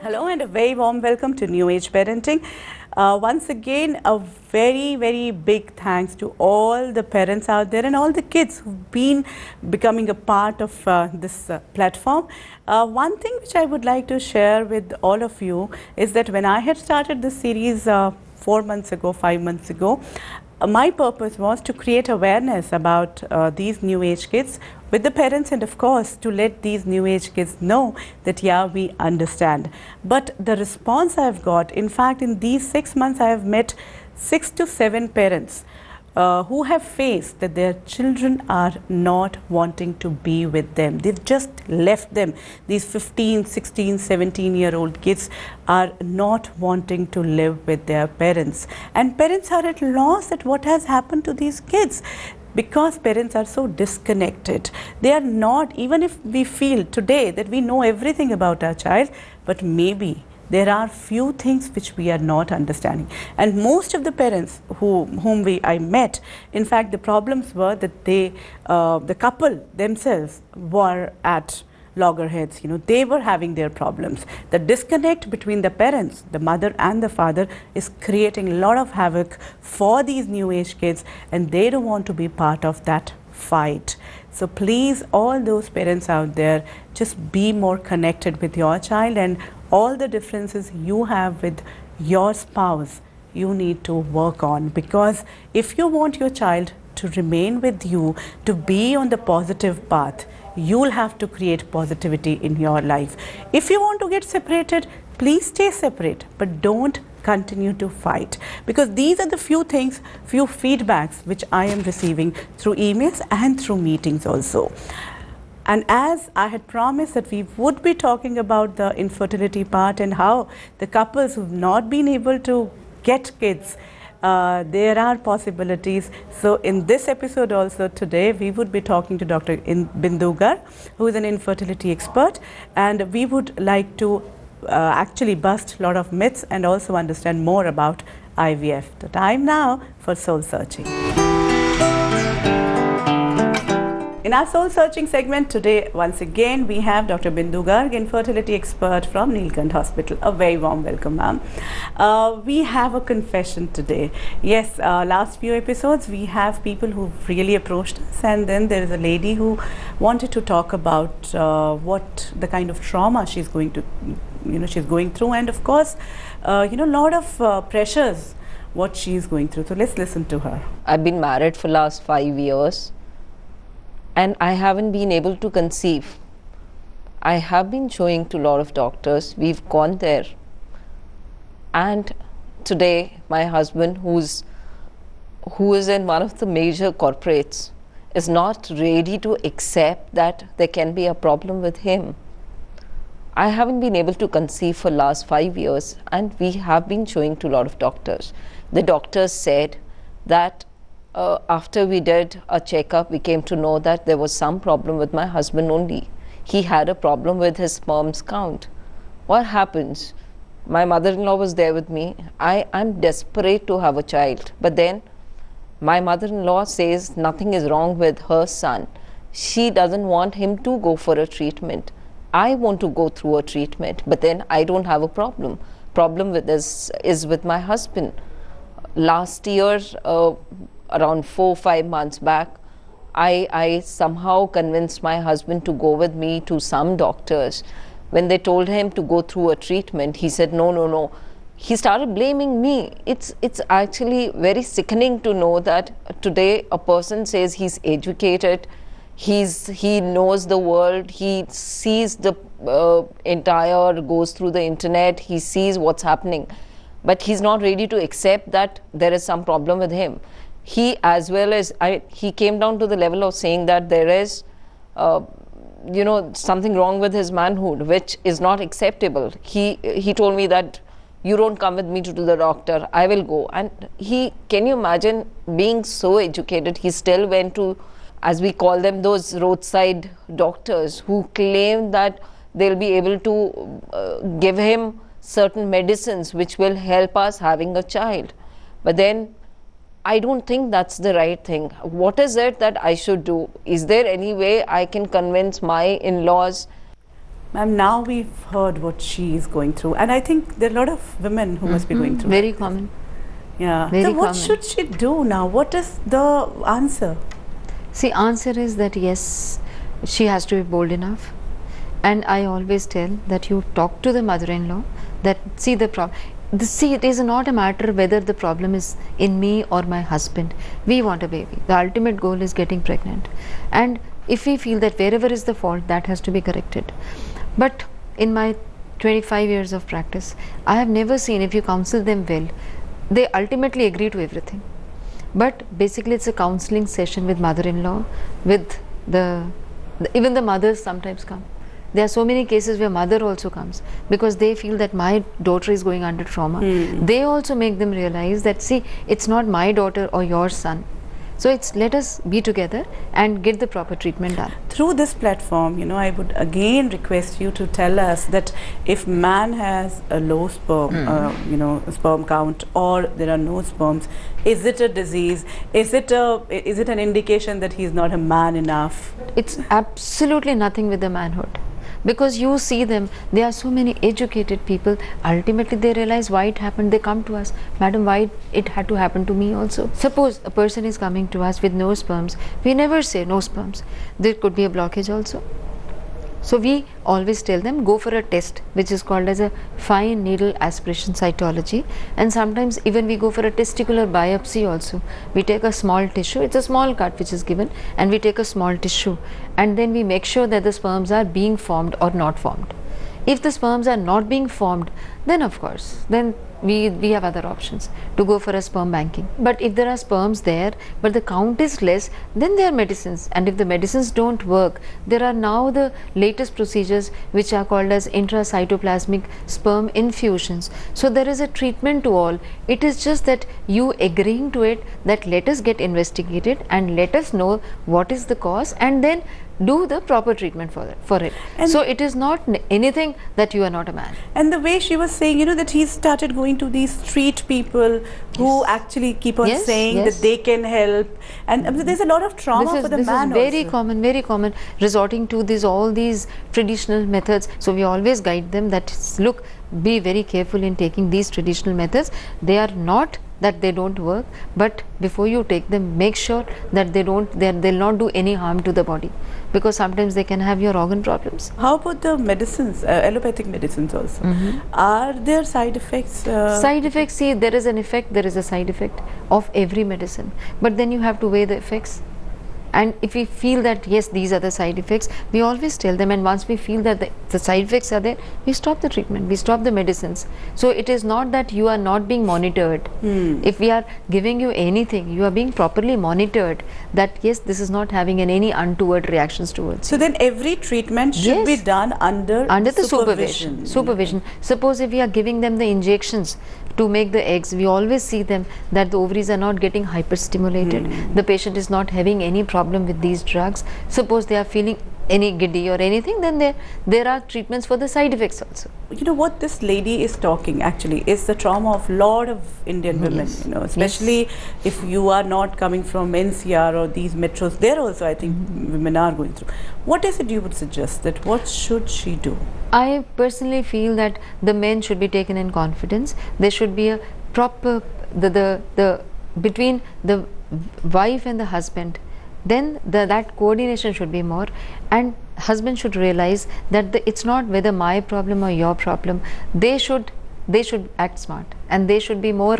Hello and a very warm welcome to New Age Parenting. Once again, a very big thanks to all the parents out there and all the kids who've been becoming a part of this platform. One thing which I would like to share with all of you is that when I had started this series 4 months ago, 5 months ago, my purpose was to create awareness about these new age kids with the parents, and of course to let these new age kids know that yeah, we understand. But the response I've got, in fact in these 6 months I have met 6 to 7 parents who have faced that their children are not wanting to be with them. They've just left them. These 15, 16, 17-year-old kids are not wanting to live with their parents. And parents are at loss at what has happened to these kids, because parents are so disconnected. They are not, even if we feel today that we know everything about our child, but maybe there are few things which we are not understanding. And most of the parents whom I met, in fact the problems were that they, the couple themselves were at loggerheads. You know, they were having their problems. The disconnect between the parents, the mother and the father, is creating a lot of havoc for these new age kids, and they don't want to be part of that fight. So please, all those parents out there, just be more connected with your child, and all the differences you have with your spouse you need to work on, because if you want your child to remain with you, to be on the positive path, you'll have to create positivity in your life. If you want to get separated, please stay separate, but don't continue to fight, because these are the few things, few feedbacks which I am receiving through emails and through meetings also. And as I had promised that we would be talking about the infertility part and how the couples who've not been able to get kids, there are possibilities. So in this episode also today, we would be talking to Dr. Bindu Garg, who is an infertility expert, and we would like to actually bust a lot of myths and also understand more about IVF. The time now for soul searching. In our soul searching segment today, once again, we have Dr. Bindu Garg, infertility expert from Neelkant Hospital. A very warm welcome, ma'am. We have a confession today. Yes, last few episodes, we have people who really approached us, and then there is a lady who wanted to talk about what the kind of trauma she's going to, she's going through, and of course, a lot of pressures what she's going through. So let's listen to her. I've been married for last 5 years. And I haven't been able to conceive. I have been showing to a lot of doctors. We've gone there. And today, my husband, who is in one of the major corporates, is not ready to accept that there can be a problem with him. I haven't been able to conceive for last 5 years, and we have been showing to a lot of doctors. The doctors said that after we did a checkup, we came to know that there was some problem with my husband only. He had a problem with his sperm's count. What happens? My mother-in-law was there with me. I'm desperate to have a child. But then my mother-in-law says nothing is wrong with her son. She doesn't want him to go for a treatment. I want to go through a treatment, but then I don't have a problem. Problem with this is with my husband. Last year, around 4-5 months back, I somehow convinced my husband to go with me to some doctors. When they told him to go through a treatment, he said, no. He started blaming me. It's actually very sickening to know that today a person says he's educated, he knows the world, he sees the goes through the internet, he sees what's happening, but he's not ready to accept that there is some problem with him. He, as well as he came down to the level of saying that there is something wrong with his manhood, which is not acceptable. He told me that you don't come with me to the doctor, I will go. And can you imagine being so educated, he still went to, as we call them, those roadside doctors who claim that they'll be able to give him certain medicines which will help us having a child. But then I don't think that's the right thing. What is it that I should do? Is there any way I can convince my in-laws Ma'am, now we've heard what she is going through, and I think there are a lot of women who must be going through Very that. common. Yeah. Very So what common. should she do now? What is the answer? See, answer is that yes, she has to be bold enough. And I always tell that you talk to the mother-in-law that see the problem. See, it is not a matter whether the problem is in me or my husband. We want a baby. The ultimate goal is getting pregnant. And if we feel that wherever is the fault, that has to be corrected. But in my 25 years of practice, I have never seen, if you counsel them well, they ultimately agree to everything. But basically it's a counseling session with mother-in-law, with even the mothers sometimes come. There are so many cases where mother also comes because they feel that my daughter is going under trauma. They also make them realize that, see, it's not my daughter or your son. So it's let us be together and get the proper treatment done. Through this platform, you know, I would again request you to tell us that if man has a low sperm, you know, sperm count, or there are no sperms, is it a disease? Is it an indication that he's not a man enough? It's absolutely nothing with the manhood. Because you see them, there are so many educated people, ultimately they realize why it happened, they come to us, madam, why it had to happen to me also. Suppose a person is coming to us with no sperms, we never say no sperms, there could be a blockage also. So we always tell them go for a test which is called as a fine needle aspiration cytology, and sometimes even we go for a testicular biopsy also. We take a small tissue, it's a small cut which is given, and we take a small tissue and then we make sure that the sperms are being formed or not formed. If the sperms are not being formed, then of course, then we have other options to go for a sperm banking. But if there are sperms there, but the count is less, then there are medicines. And if the medicines don't work, there are now the latest procedures which are called as intracytoplasmic sperm infusions. So there is a treatment to all. It is just that you agreeing to it, that let us get investigated and let us know what is the cause, and then do the proper treatment for it. And so it is not anything that you are not a man. And the way she was saying, you know, that he started going to these street people who actually keep on saying that they can help, and there's a lot of trauma for the man. This is very common, resorting to all these traditional methods. So we always guide them that, look, be very careful in taking these traditional methods. They are not that they don't work, but before you take them, make sure that they'll not do any harm to the body, because sometimes they can have your organ problems. How about the medicines, allopathic medicines also? Are there side effects? Side effects, see, there is an effect, there is a side effect of every medicine, but then you have to weigh the effects. And if we feel that yes, these are the side effects, we always tell them, and once we feel that the side effects are there, we stop the treatment, we stop the medicines. So it is not that you are not being monitored. If we are giving you anything, you are being properly monitored, that yes, this is not having any untoward reactions towards you. So then every treatment should be done under the supervision. Suppose if we are giving them the injections to make the eggs, we always see them that the ovaries are not getting hyperstimulated. The patient is not having any problem with these drugs. Suppose they are feeling any giddy or anything, then there are treatments for the side effects also. You know what this lady is talking actually is the trauma of lot of Indian women, you know, especially if you are not coming from NCR or these metros. There also I think women are going through. What is it you would suggest, that what should she do? I personally feel that the men should be taken in confidence. There should be a proper between the wife and the husband, then that coordination should be more, and husband should realize that it's not whether my problem or your problem. They should act smart, and they should be more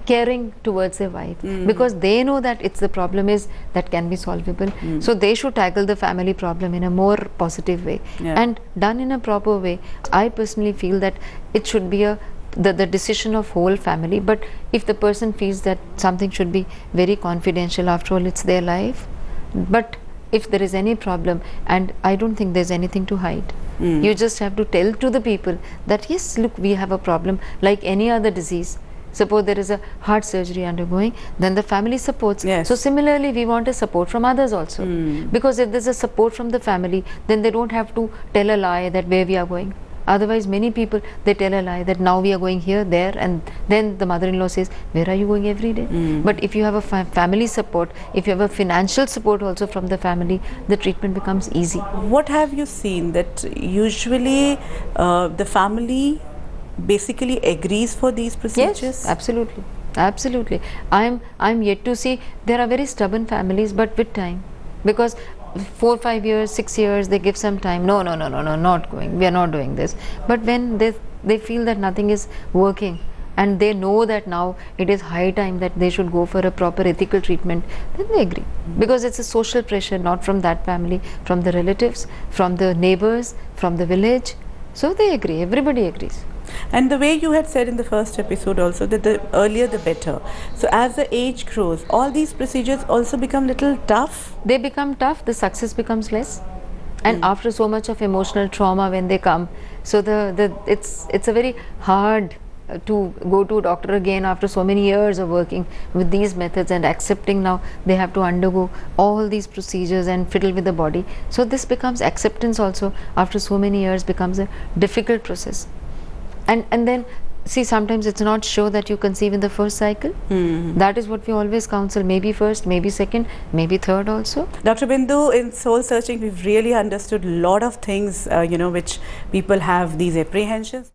caring towards their wife, because they know that it's the problem is that can be solvable. So they should tackle the family problem in a more positive way, and done in a proper way. I personally feel that it should be the decision of whole family, but if the person feels that something should be very confidential, after all it's their life. But if there is any problem, and I don't think there's anything to hide, you just have to tell to the people that yes, look, we have a problem like any other disease. Suppose there is a heart surgery undergoing, then the family supports. So similarly, we want a support from others also, because if there's a support from the family, then they don't have to tell a lie that where we are going. Otherwise, many people, they tell a lie that now we are going here, there, and then the mother-in-law says, where are you going every day? But if you have a family support, if you have a financial support also from the family, the treatment becomes easy. What have you seen that usually the family basically agrees for these procedures? Yes, absolutely. Absolutely. I'm yet to see, there are very stubborn families, but with time, because 4, 5 years, 6 years, they give some time. No, not going. We are not doing this. But when they feel that nothing is working, and they know that now it is high time that they should go for a proper ethical treatment, then they agree. Because it's a social pressure, not from that family, from the relatives, from the neighbors, from the village. So they agree. Everybody agrees. And the way you had said in the first episode also that the earlier the better. So as the age grows, all these procedures also become little tough. They become tough, the success becomes less. And after so much of emotional trauma when they come, so it's a very hard to go to a doctor again after so many years of working with these methods and accepting now they have to undergo all these procedures and fiddle with the body. So this becomes acceptance also after so many years becomes a difficult process. And then see, sometimes it's not sure that you conceive in the first cycle. That is what we always counsel, maybe first, maybe second, maybe third also. Dr. Bindu, in Soul Searching, we've really understood a lot of things, which people have these apprehensions.